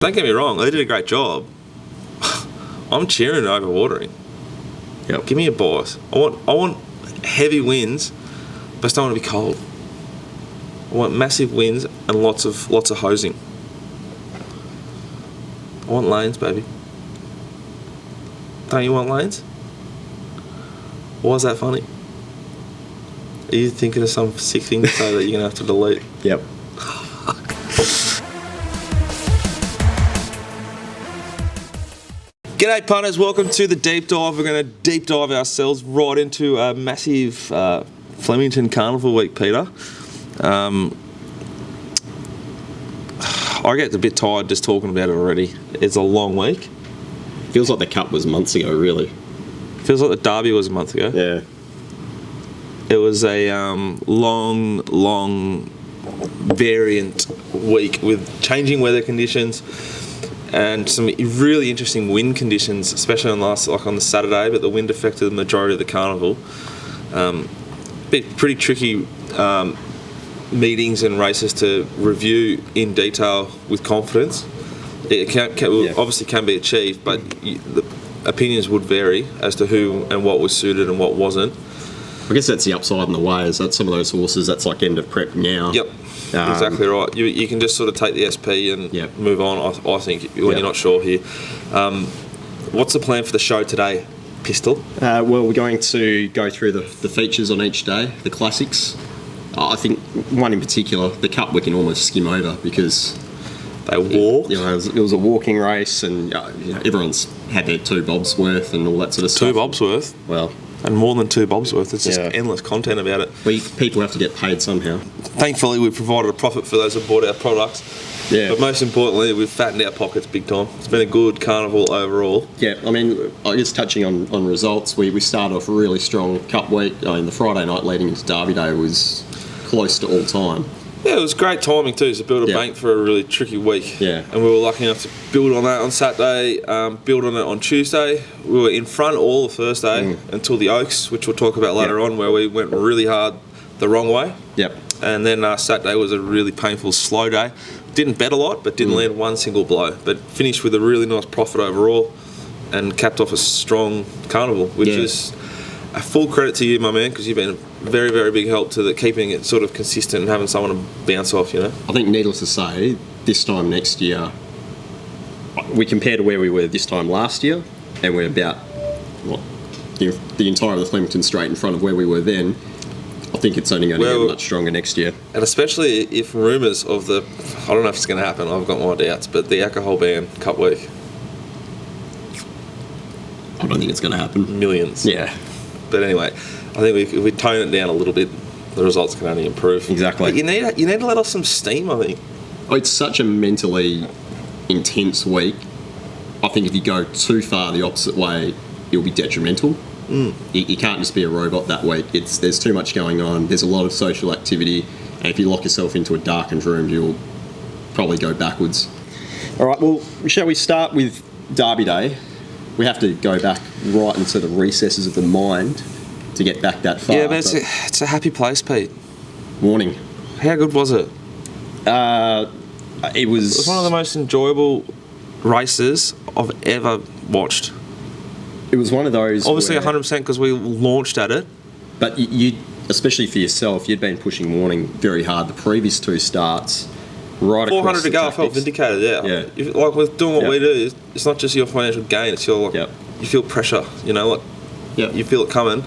Don't get me wrong, they did a great job. I'm cheering over Watering. Yep. Give me a bias. I want heavy wins, but I still want to be cold. I want massive wins and lots of hosing. I want lanes, baby. Don't you want lanes? Why is that funny? Are you thinking of some sick thing to say that you're going to have to delete? Yep. G'day punters, welcome to the deep dive. We're going to deep dive ourselves right into a massive Flemington Carnival week, Peter. I get a bit tired just talking about it already. It's a long week. Feels like the Cup was months ago, really. Feels like the Derby was a month ago. Yeah. It was a long variant week with changing weather conditions and some really interesting wind conditions, especially on the Saturday. But the wind affected the majority of the carnival. Pretty tricky meetings and races to review in detail with confidence. It obviously can be achieved, but the opinions would vary as to who and what was suited and what wasn't. I guess that's the upside in the way, is that some of those horses, that's like end of prep now. Yep, exactly right. You can just sort of take the SP and move on, I think, when you're not sure here. What's the plan for the show today, Pistol? Well, we're going to go through the features on each day, the classics. I think one in particular, the Cup, we can almost skim over because they walked. It was a walking race, and everyone's had their 2 bobs worth and all that sort of stuff. 2 bobs worth? Well, and more than 2 bobs worth. It's just endless content about it. People have to get paid somehow. Thankfully, we've provided a profit for those who bought our products. Yeah. But most importantly, we've fattened our pockets big time. It's been a good carnival overall. Yeah, I mean, I guess touching on results, we started off a really strong Cup week. I mean, the Friday night leading into Derby Day was close to all time. Yeah, it was great timing too to build a bank for a really tricky week. Yeah. And we were lucky enough to build on that on Saturday, build on it on Tuesday. We were in front all of Thursday until the Oaks, which we'll talk about later on, where we went really hard the wrong way. Yep. And then Saturday was a really painful, slow day. Didn't bet a lot, but didn't land one single blow. But finished with a really nice profit overall and capped off a strong carnival, which is a full credit to you, my man, because you've been a very, very big help to keeping it sort of consistent and having someone to bounce off, I think needless to say, this time next year, we compare to where we were this time last year, and we're about the entire of the Flemington Straight in front of where we were then. I think it's only going to get much stronger next year. And especially if rumours of I don't know if it's going to happen, I've got my doubts, but the alcohol ban Cup week. I don't think it's going to happen. Millions. Yeah. But anyway, I think if we tone it down a little bit, the results can only improve. Exactly. But you need to let off some steam, I think. Oh, it's such a mentally intense week. I think if you go too far the opposite way, it'll be detrimental. You can't just be a robot that week. There's too much going on. There's a lot of social activity, and if you lock yourself into a darkened room, you'll probably go backwards. All right, well, shall we start with Derby Day? We have to go back right into the recesses of the mind to get back that far. Yeah, but it's a happy place, Pete. Warning. How good was it? It was one of the most enjoyable races I've ever watched. It was one of those. Obviously, 100% because we launched at it. But you, especially for yourself, you'd been pushing Warning very hard the previous 2 starts. Right, 400 to go, I felt vindicated. Yeah. Like with doing what we do, it's not just your financial gain. It's your you feel pressure. You feel it coming,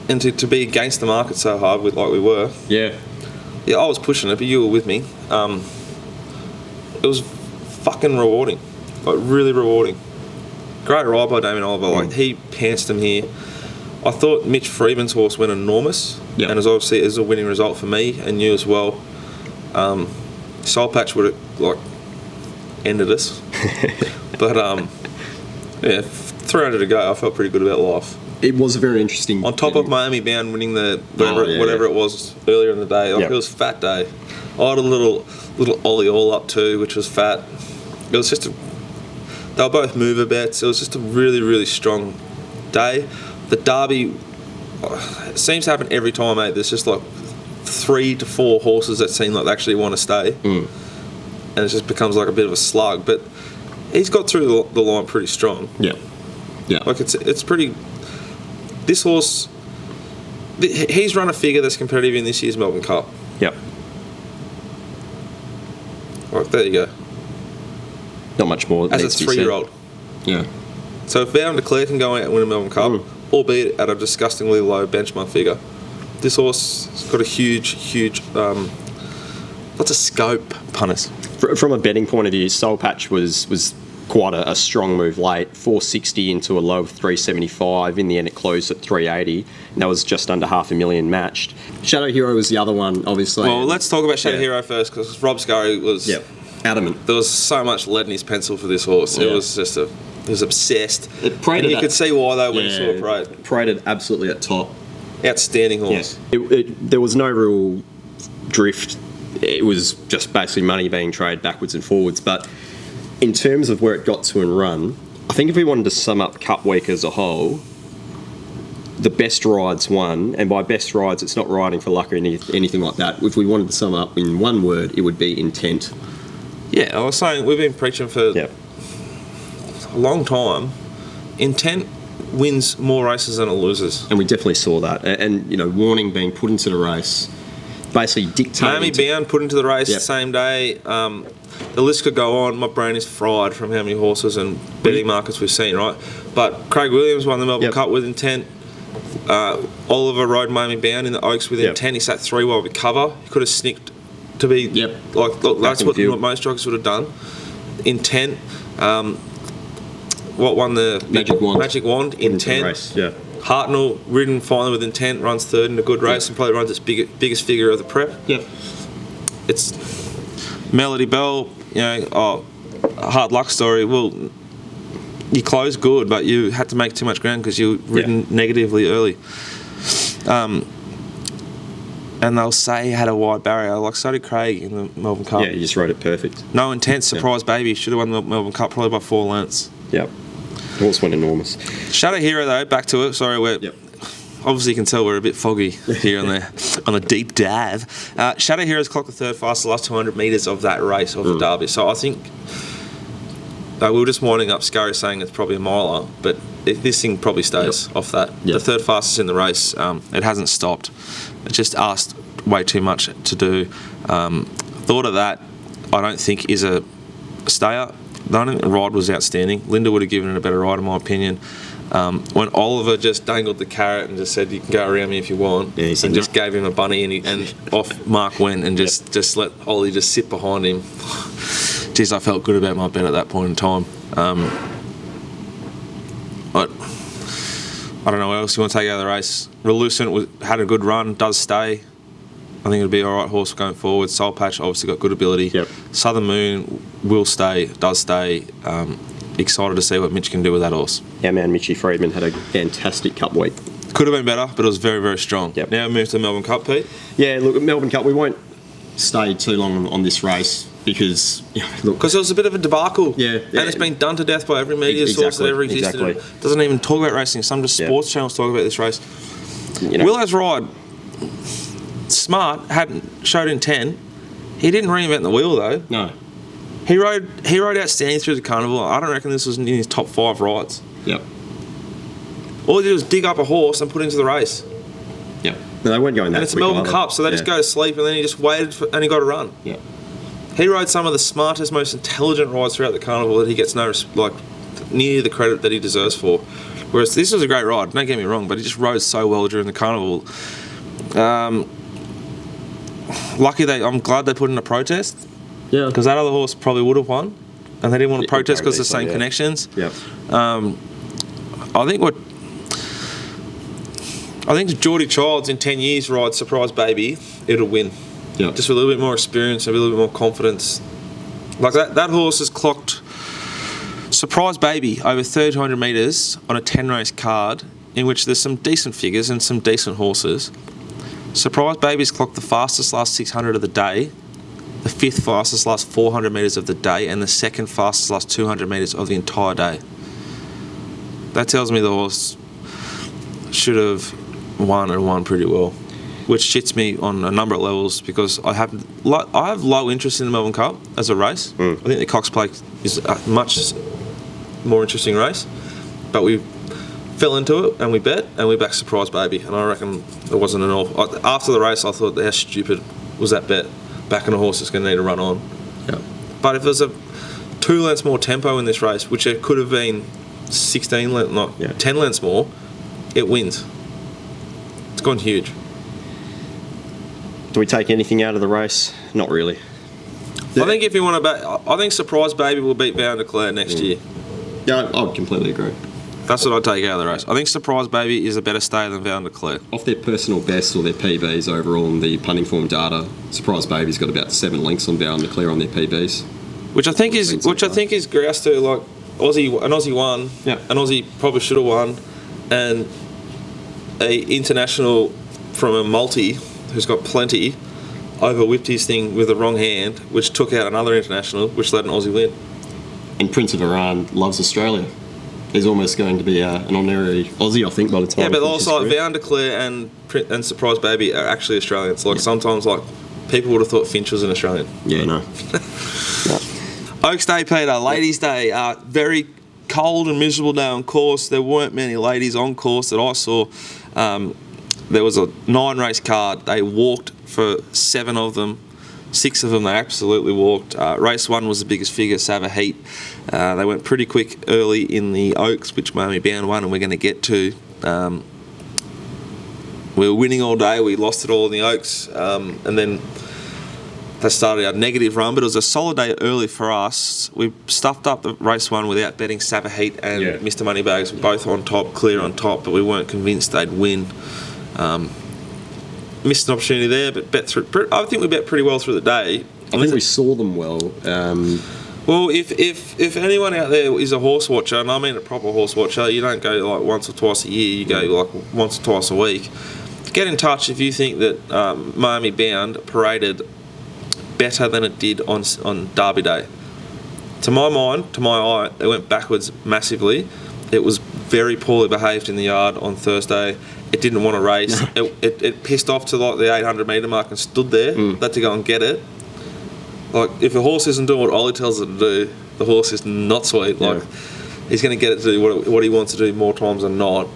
and to be against the market so hard with like we were. Yeah, I was pushing it, but you were with me. It was fucking rewarding, like really rewarding. Great ride by Damien Oliver. Like he pantsed him here. I thought Mitch Freeman's horse went enormous, and as obviously is a winning result for me and you as well. Soul Patch would have ended us, but 300 to go. I felt pretty good about life. It was a very interesting. On top of Miami Bound winning the whatever it was earlier in the day, it was a fat day. I had a little Ollie all up too, which was fat. It was just they were both mover bets. It was just a really, really strong day. The Derby seems to happen every time, mate. There's just like 3 to 4 horses that seem like they actually want to stay. and it just becomes like a bit of a slug. But he's got through the line pretty strong. Yeah. Yeah. Like it's pretty. This horse, he's run a figure that's competitive in this year's Melbourne Cup. Yep. Right, there you go. Not much more. As a 3-year-old. Yeah. So if Bound Declare can go out and win a Melbourne Cup, albeit at a disgustingly low benchmark figure, this horse has got a huge, lots of scope, punters. From a betting point of view, Soul Patch was quite a strong move late. 460 into a low of 375. In the end, it closed at 380. And that was just under $500,000 matched. Shadow Hero was the other one, obviously. Well, let's talk about Shadow Hero first, because Rob Scurry was adamant. There was so much lead in his pencil for this horse. It was just he was obsessed. It paraded, and you could see why though when you saw it parade. Paraded absolutely at top. Outstanding horse. Yeah. There was no real drift. It was just basically money being traded backwards and forwards. But in terms of where it got to and run, I think if we wanted to sum up Cup Week as a whole, the best rides won, and by best rides, it's not riding for luck or anything like that. If we wanted to sum up in one word, it would be intent. Yeah, I was saying we've been preaching for a long time. Intent wins more races than it loses, and we definitely saw that. And you know, Warning being put into the race, basically dictating. Miami Bound put into the race the same day. The list could go on. My brain is fried from how many horses and betting markets we've seen, right? But Craig Williams won the Melbourne Cup with intent. Oliver rode Miami Bound in the Oaks with intent. He sat 3 wide with cover. He could have snicked to be like look, that's what most jockeys would have done. Intent. What won the Magic Wand? Intent. Race. Yeah. Hartnell ridden finally with intent, runs third in a good race and probably runs its biggest figure of the prep. Yep. It's Melody Bell, you know, hard luck story. Well, you closed good, but you had to make too much ground because you were ridden negatively early. And they'll say he had a wide barrier, like so did Craig in the Melbourne Cup. Yeah, you just rode it perfect. No intent, surprise baby. Should have won the Melbourne Cup probably by 4 lengths. Yep. The horse went enormous. Shadow Hero, though, back to it. Sorry, we're obviously you can tell we're a bit foggy here on the deep dive. Shadow Hero's clocked the third fastest the last 200 metres of that race, of the Derby. So I think we were just winding up Scurry saying it's probably a miler, but this thing probably stays off that. Yep. The third fastest in the race, it hasn't stopped. It just asked way too much to do. Thought of that, I don't think is a stayer. The ride was outstanding. Linda would have given it a better ride, in my opinion. When Oliver just dangled the carrot and just said, "You can go around me if you want," and just gave him a bunny, and off Mark went and just let Ollie just sit behind him. Geez, I felt good about my bet at that point in time. But I don't know what else you want to take out of the race. Relucent had a good run, does stay. I think it'll be all right horse going forward. Soul Patch obviously got good ability. Yep. Southern Moon will stay, does stay. Excited to see what Mitch can do with that horse. Our man Mitchy Friedman had a fantastic Cup week. Could have been better, but it was very, very strong. Yep. Now we move to the Melbourne Cup, Pete. Yeah, look, at Melbourne Cup, we won't stay too long on this race because, because it was a bit of a debacle. Yeah. And it's been done to death by every media source that ever existed. Exactly. Doesn't even talk about racing. Some just sports channels talk about this race. Willow's ride, smart, showed intent. He didn't reinvent the wheel though. No. He rode outstanding through the Carnival. I don't reckon this was in his top 5 rides. Yep. All he did was dig up a horse and put into the race. Yep. No, they weren't going that. And it's a Melbourne Cup, so they just go to sleep, and then he just waited and he got a run. Yeah. He rode some of the smartest, most intelligent rides throughout the Carnival that he gets near the credit that he deserves for. Whereas this was a great ride, don't get me wrong, but he just rode so well during the Carnival. I'm glad they put in a protest. Yeah. Because that other horse probably would have won, and they didn't want to protest because of the same connections. Yeah. I think Geordie Childs in 10 years rides Surprise Baby, it'll win. Yeah. Just with a little bit more experience, a little bit more confidence. Like that horse has clocked Surprise Baby over 1,300 metres on a 10-race card in which there's some decent figures and some decent horses. Surprise Baby's clocked the fastest last 600 of the day, the 5th fastest last 400 metres of the day, and the 2nd fastest last 200 metres of the entire day. That tells me the horse should have won and won pretty well. which shits me on a number of levels because I have low interest in the Melbourne Cup as a race. I think the Cox Plate is a much more interesting race, but we fell into it and we bet and we backed Surprise Baby, and I reckon it wasn't an awful. After the race, I thought how stupid was that bet, backing a horse that's going to need to run on. Yeah. But if there's a 2 lengths more tempo in this race, which it could have been 10 lengths more, it wins. It's gone huge. Do we take anything out of the race? Not really. I think if you want to bet, I think Surprise Baby will beat Vow and Declare next year. Yeah, I would completely agree. That's what I'd take out of the race. I think Surprise Baby is a better stay than Vow and Declare. Off their personal best or their PBs overall in the Punting Form data, Surprise Baby's got about 7 links on Vow and Declare on their PBs. Which I think is grouse to like an Aussie won, an Aussie probably should have won, and a international from a multi who's got plenty overwhipped his thing with the wrong hand, which took out another international, which let an Aussie win. And Prince of Iran loves Australia. He's almost going to be an honorary Aussie, I think, by the time. Yeah, but also Vow and Declare and Surprise Baby are actually Australians. Like sometimes, like people would have thought Finch was an Australian. Yeah, no. Oaks Day, Peter, Ladies' Day. Very cold and miserable day on course. There weren't many ladies on course that I saw. There was a 9-race card. They walked for 7 of them. 6 of them they absolutely walked. Race 1 was the biggest figure, Sava Heat. They went pretty quick early in the Oaks, which Miami Bound won, and we're going to get to. We were winning all day. We lost it all in the Oaks. And then they started our negative run, but it was a solid day early for us. We stuffed up the race 1 without betting Sava Heat and Mr. Moneybags, both on top, clear on top, but we weren't convinced they'd win. Missed an opportunity there, but I think we bet pretty well through the day. I think we saw them well. Well, if anyone out there is a horse watcher, and I mean a proper horse watcher, you don't go like once or twice a year, you go like once or twice a week. Get in touch if you think that Miami Bound paraded better than it did on Derby Day. To my mind, to my eye, it went backwards massively. It was very poorly behaved in the yard on Thursday. It didn't want to race. It pissed off to like the 800 metre mark and stood there. Had to go and get it. Like if a horse isn't doing what Ollie tells it to do, the horse is not sweet. Like he's going to get it to do what he wants to do more times than not.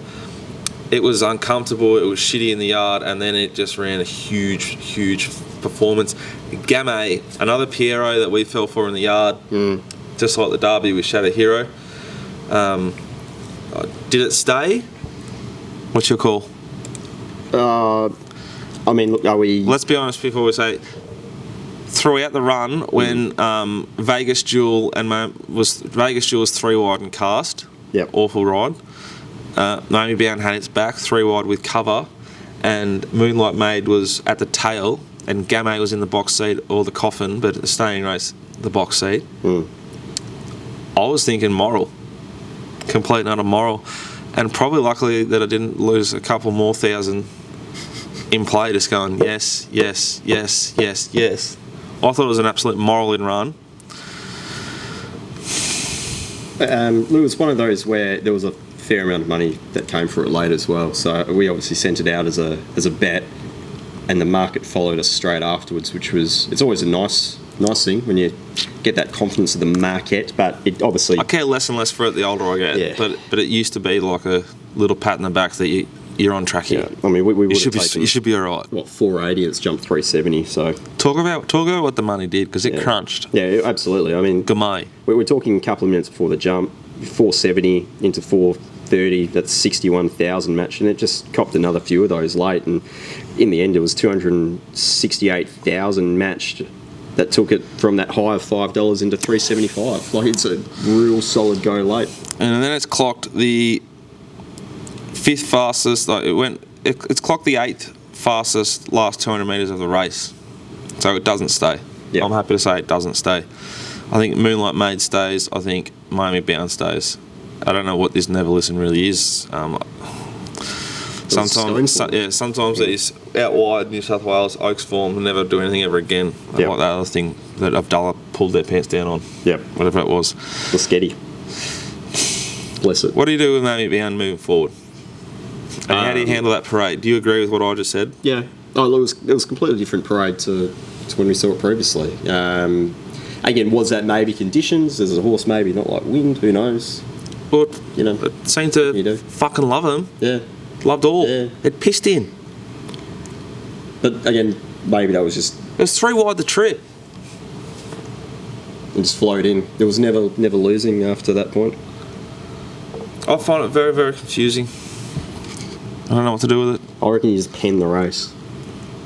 It was uncomfortable. It was shitty in the yard, and then it just ran a huge performance. Gamay, another Piero that we fell for in the yard, just like the Derby with Shadow Hero. Did it stay? What's your call? I mean, look, are we... Let's be honest before we say... Throughout the run, when Vegas Jewel was 3 wide and cast, awful ride. Miami Bound had its back, 3 wide with cover, and Moonlight Maid was at the tail, and Gamay was in the box seat or the coffin, but the staying race, the box seat. I was thinking moral, complete and utter moral, and probably luckily that I didn't lose a couple more thousand in play, just going yes. I thought it was an absolute moral in run. It was one of those where there was a fair amount of money that came for it late as well. So we obviously sent it out as a bet, and the market followed us straight afterwards, which was, it's always a nice thing when you get that confidence of the market. But it obviously, I care less and less for it the older I get. But it used to be like a little pat in the back that you're on track here. I mean, we would have taken, you should be all right. What, 480? It's jumped 370. So talk about what the money did, because it crunched. Yeah, absolutely. I mean, Gamay. We're talking a couple of minutes before the jump, 470 into 430. That's 61,000 match, and it just copped another few of those late. And in the end, it was 268,000 matched. That took it from that high of $5 into 375. Like, it's a real solid go late. And then it's clocked the 5th fastest. Like it's clocked the 8th fastest last 200 metres of the race. So it doesn't stay. Yep. I'm happy to say it doesn't stay. I think Moonlight Maid stays. I think Miami Bound stays. I don't know what this Never Listen really is. Sometimes it's out wide, New South Wales, Oaks form, and never do anything ever again. Like that other thing that Abdullah pulled their pants down on. Yep. Whatever it was. The sketty. Bless it. What do you do with Miami Bound moving forward? And how do you handle that parade? Do you agree with what I just said? Yeah. Oh, look, it was a completely different parade to when we saw it previously. Again, was that maybe conditions? There's a horse maybe not like wind, who knows? But, You know, it seemed to fucking love him. Yeah. Loved all. Yeah. It pissed in. But again, maybe that was just... It was 3 wide the trip. It just flowed in. There was never losing after that point. I find it very, very confusing. I don't know what to do with it. I reckon you just pen the race.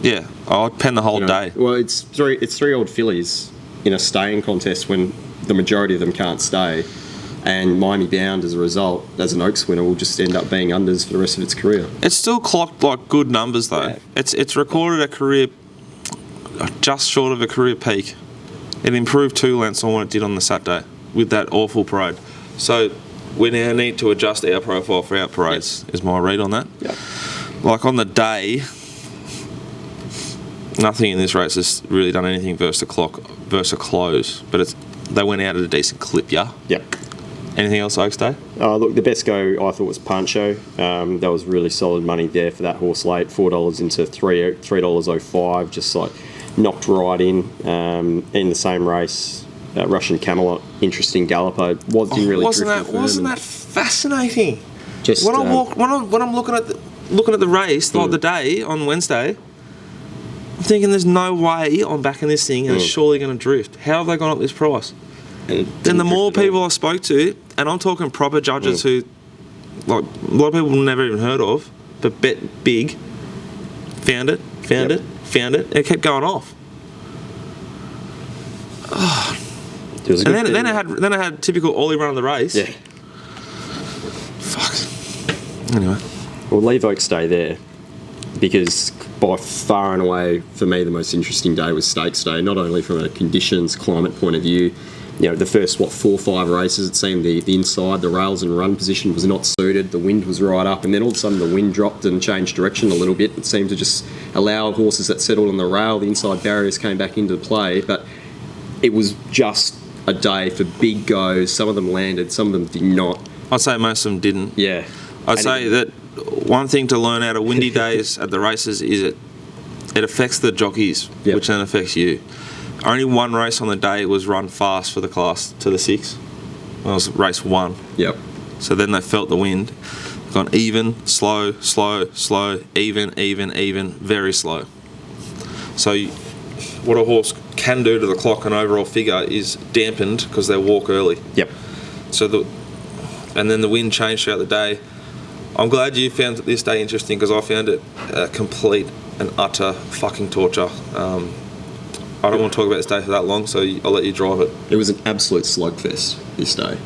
Yeah, I'd pen the whole day. Well, it's 3-year-old fillies in a staying contest when the majority of them can't stay, and Miami Bound as a result, as an Oaks winner, will just end up being unders for the rest of its career. It's still clocked like good numbers though. Yeah. It's recorded a career just short of a career peak. It improved 2 lengths on what it did on the Saturday with that awful parade. So we now need to adjust our profile for our parades. Is my read on that. Yeah. Like on the day, nothing in this race has really done anything versus a close, but they went out at a decent clip, yeah? Yep. Anything else Oaks Day? Look, the best go I thought was Pancho. That was really solid money there for that horse late. $4 into $3.05, just like knocked right in the same race. Russian Camelot, interesting galloper. Didn't really wasn't that fascinating? Just when I'm looking at the race like the day on Wednesday, I'm thinking there's no way I'm backing this thing and it's surely going to drift. How have they gone up this price? Then the more people I spoke to, and I'm talking proper judges who, like a lot of people never even heard of, but bet big, found it, it kept going off. And then I had typical Ollie run of the race. Yeah. Fuck. Anyway. We'll leave Oaks Day there because by far and away, for me, the most interesting day was Stakes Day, not only from a conditions, climate point of view. The first, 4 or 5 races, it seemed the inside, the rails and run position was not suited, the wind was right up, and then all of a sudden the wind dropped and changed direction a little bit. It seemed to just allow horses that settled on the rail, the inside barriers came back into play, but it was just a day for big goes. Some of them landed, some of them did not. I'd say most of them didn't. Yeah. I'd say that one thing to learn out of windy days at the races is it affects the jockeys, which then affects you. Only one race on the day was run fast for the class to the 6. It was race 1. Yep. So then they felt the wind. Gone even, slow, even, very slow. So what a horse can do to the clock and overall figure is dampened because they walk early. Yep. And then the wind changed throughout the day. I'm glad you found this day interesting because I found it complete and utter fucking torture. I don't want to talk about this day for that long, so I'll let you drive it. It was an absolute slugfest this day.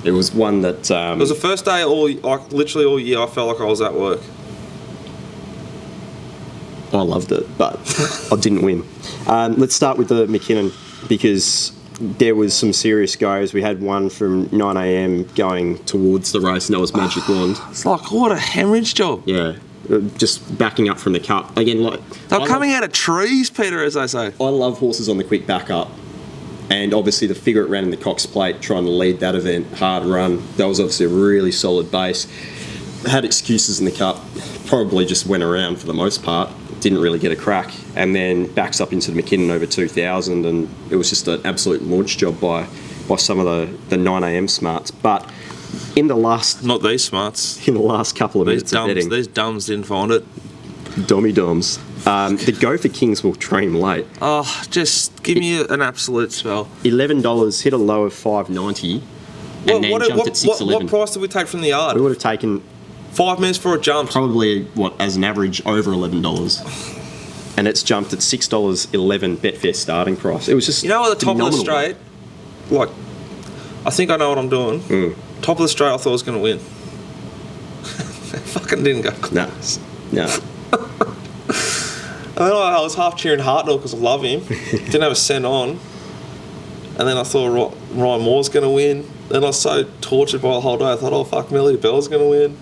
It was one that... it was the first day literally all year I felt like I was at work. I loved it, but I didn't win. Let's start with the McKinnon because there was some serious goes. We had one from 9 a.m. going towards the race, and that was Magic Wand. It's like, what a hemorrhage job. Yeah. Just backing up from the cup. Again, they're coming out of trees, Peter, as they say. I love horses on the quick back up. And obviously the figure it ran in the Cox Plate, trying to lead that event, hard run. That was obviously a really solid base. Had excuses in the cup. Probably just went around for the most part. Didn't really get a crack. And then backs up into the McKinnon over 2,000. And it was just an absolute launch job by some of the 9 a.m. smarts. But... in the last... not these smarts. In the last couple of minutes of betting. These dumbs didn't find it. Dommy-doms. The go for Kings will dream late. Oh, just give me an absolute spell. $11, hit a low of $5.90, and then jumped at $6.11. What price did we take from the yard? We would have taken... 5 minutes for a jump. Probably, as an average, over $11. And it's jumped at $6.11 Betfair starting price. It was just at the top of the straight, I think I know what I'm doing. Top of the straight, I thought I was going to win. Fucking didn't go. No. And then I was half cheering Hartnell because I love him. Didn't have a cent on. And then I thought Ryan Moore's going to win. Then I was so tortured by the whole day. I thought, oh, fuck, Melody Bell's going to win.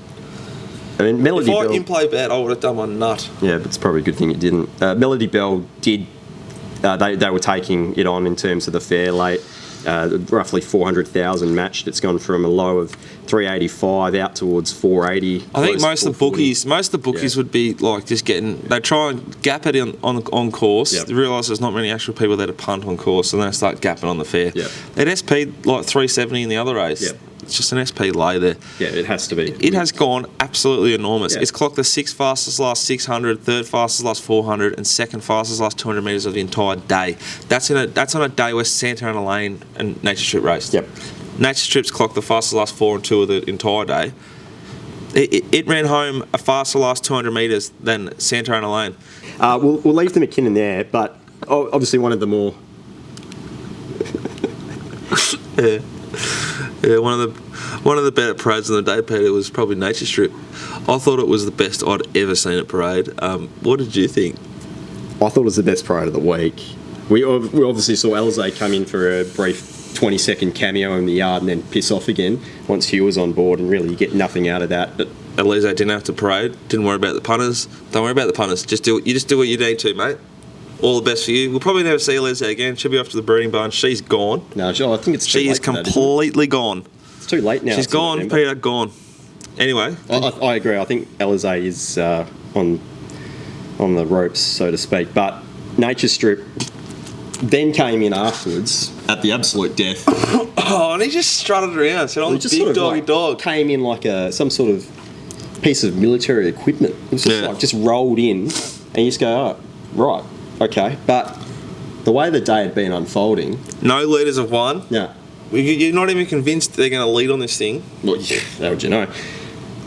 I mean, Melody Bell... If I in-play bet, I would have done my nut. Yeah, but it's probably a good thing it didn't. Melody Bell did... they were taking it on in terms of the fair late. roughly 400,000 matched. It's gone from a low of 385 out towards 480. I think most of the bookies would be like just they try and gap it on course. Yep. They realise there's not many actual people that are punt on course, and then they start gapping on the fair. Yep. It SP like 370 in the other race. Yep. It's just an SP lay there. Yeah, it has to be. It has gone absolutely enormous. Yeah. It's clocked the 6th fastest last 600, 3rd fastest last 400, and 2nd fastest last 200 metres of the entire day. That's on a day where Santa Ana Lane and Nature Strip raced. Yep. Nature Strip's clocked the fastest last 4 and 2 of the entire day. It ran home a faster last 200 metres than Santa Ana Lane. We'll leave the McKinnon there, but obviously one of the more... Yeah, one of the better parades on the day, Peter, was probably Nature Strip. I thought it was the best I'd ever seen at parade. What did you think? I thought it was the best parade of the week. We obviously saw Elzay come in for a brief 20-second cameo in the yard and then piss off again once Hugh was on board, and really you get nothing out of that. But Elzay didn't have to parade. Didn't worry about the punters. Don't worry about the punters. You just do what you need to, mate. All the best for you. We'll probably never see Elzay again. She'll be off to the breeding barn. She's gone. No, I think it's too late. She is completely gone. It's too late now. She's gone, November. Peter, gone. Anyway. I agree. I think Elzay is on the ropes, so to speak. But Nature Strip then came in afterwards at the absolute death. Oh, and he just strutted around. Said, "I'm a big doggy dog." Came in like some sort of piece of military equipment. It was just just rolled in, and you just go, "Oh, right, okay." But the way the day had been unfolding, no leaders have won. No. You're not even convinced they're going to lead on this thing. Well, yeah, how would you know?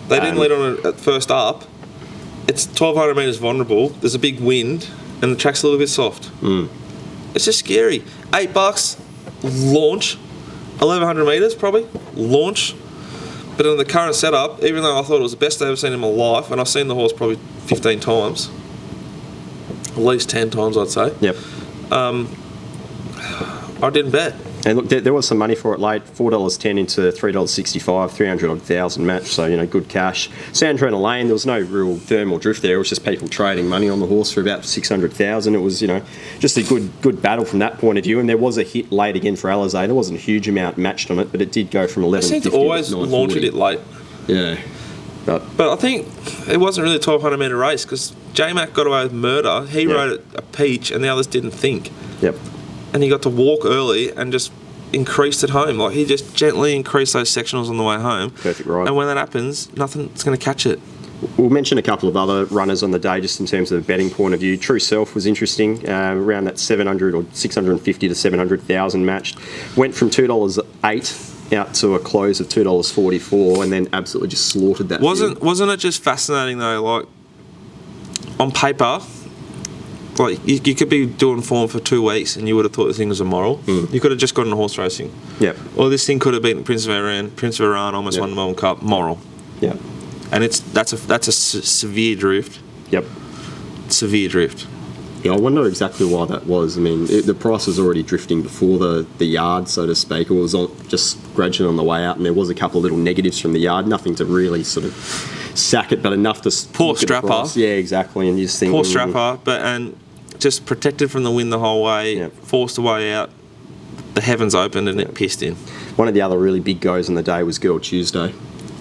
They didn't lead on it at first up. It's 1,200 metres vulnerable. There's a big wind, and the track's a little bit soft. It's just scary. $8, launch. 1,100 metres, probably, launch. But in the current setup, even though I thought it was the best I've ever seen in my life, and I've seen the horse probably 15 times, at least 10 times, I'd say. Yep. I didn't bet. And look, there was some money for it late. $4.10 into $3.65, 300,000 match. So good cash. Santa Ana Lane, there was no real thermal drift there. It was just people trading money on the horse for about 600,000. It was just a good battle from that point of view. And there was a hit late again for Alizé. There wasn't a huge amount matched on it, but it did go from 11.50 to 9.40. They seem to always launch it late. Yeah. But I think it wasn't really a 1,200 metre race because J-Mac got away with murder. He rode it a peach, and the others didn't think. Yep. And he got to walk early and just increased at home. Like, he just gently increased those sectionals on the way home. Perfect ride. And when that happens, nothing's going to catch it. We'll mention a couple of other runners on the day just in terms of a betting point of view. True Self was interesting, around that 700 or 650 to 700,000 matched. Went from $2.08 out to a close of $2.44 and then absolutely just slaughtered that. Wasn't it just fascinating though? Like, on paper, like you could be doing form for 2 weeks and you would have thought the thing was immoral. You could have just gone into horse racing. Yep. Or this thing could have been Prince of Iran. Prince of Iran almost won the Melbourne Cup. Moral. Yeah. And that's a severe drift. Yep. Severe drift. Yeah, I wonder exactly why that was. I mean, the price was already drifting before the yard, so to speak. It was just gradually on the way out, and there was a couple of little negatives from the yard. Nothing to really sort of sack it, but enough to poor strapper. Yeah, exactly. And you just think poor strapper, and just protected from the wind the whole way. Yep. Forced a way out. The heavens opened and it pissed in. One of the other really big goes on the day was Girl Tuesday,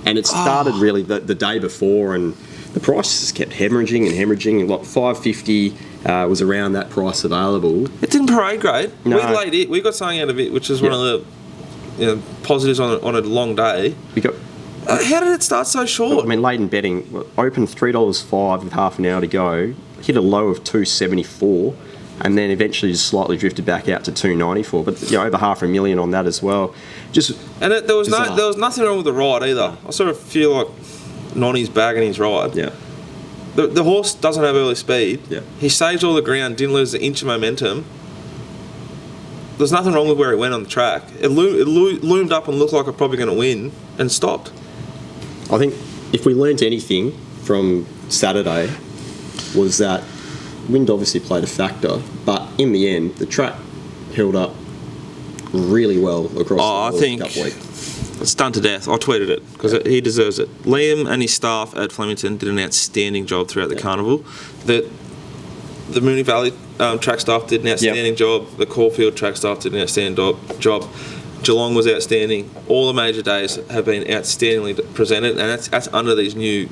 and it started really the day before, and the price just kept hemorrhaging. And like $5.50 was around that price available. It didn't parade great. No. We laid it. We got something out of it, which is one of the positives on a long day. We got. How did it start so short? I mean, Leighton betting opened $3.05 with half an hour to go, hit a low of $2.74, and then eventually just slightly drifted back out to $2.94. But over $500,000 on that as well. There was nothing wrong with the ride either. I sort of feel like Nonny's bagging his ride. Yeah. The horse doesn't have early speed. Yeah. He saved all the ground, didn't lose an inch of momentum. There's nothing wrong with where it went on the track. It loomed up and looked like it's probably going to win and stopped. I think if we learnt anything from Saturday was that wind obviously played a factor, but in the end, the track held up really well across the Cup week. It's done to death. I tweeted it because he deserves it. Liam and his staff at Flemington did an outstanding job throughout the carnival. The Moonee Valley track staff did an outstanding job. The Caulfield track staff did an outstanding job. Geelong was outstanding. All the major days have been outstandingly presented, and that's under these new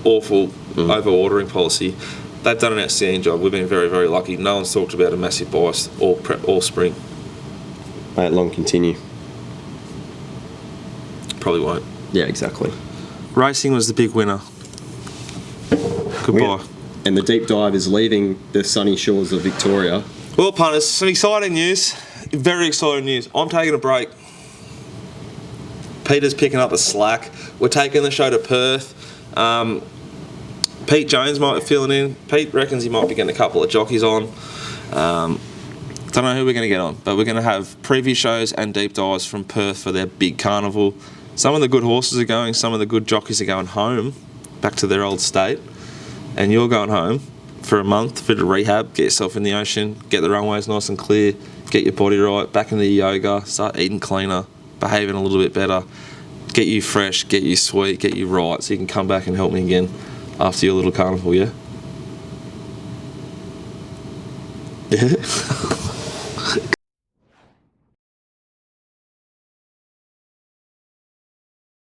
awful over-ordering policy. They've done an outstanding job. We've been very, very lucky. No one's talked about a massive bias all spring. May it long continue. Probably won't. Yeah, exactly. Racing was the big winner. Goodbye. Yeah. And the deep dive is leaving the sunny shores of Victoria. Well, punters, some exciting news. Very exciting news. I'm taking a break. Peter's picking up the slack. We're taking the show to Perth. Pete Jones might be filling in. Pete reckons he might be getting a couple of jockeys on. Don't know who we're going to get on, but we're going to have preview shows and deep dives from Perth for their big carnival. Some of the good horses are going, some of the good jockeys are going home, back to their old state. And you're going home for a month, for the rehab, get yourself in the ocean, get the runways nice and clear, get your body right, back into the yoga, start eating cleaner, behaving a little bit better, get you fresh, get you sweet, get you right, so you can come back and help me again after your little carnival, yeah? Yeah?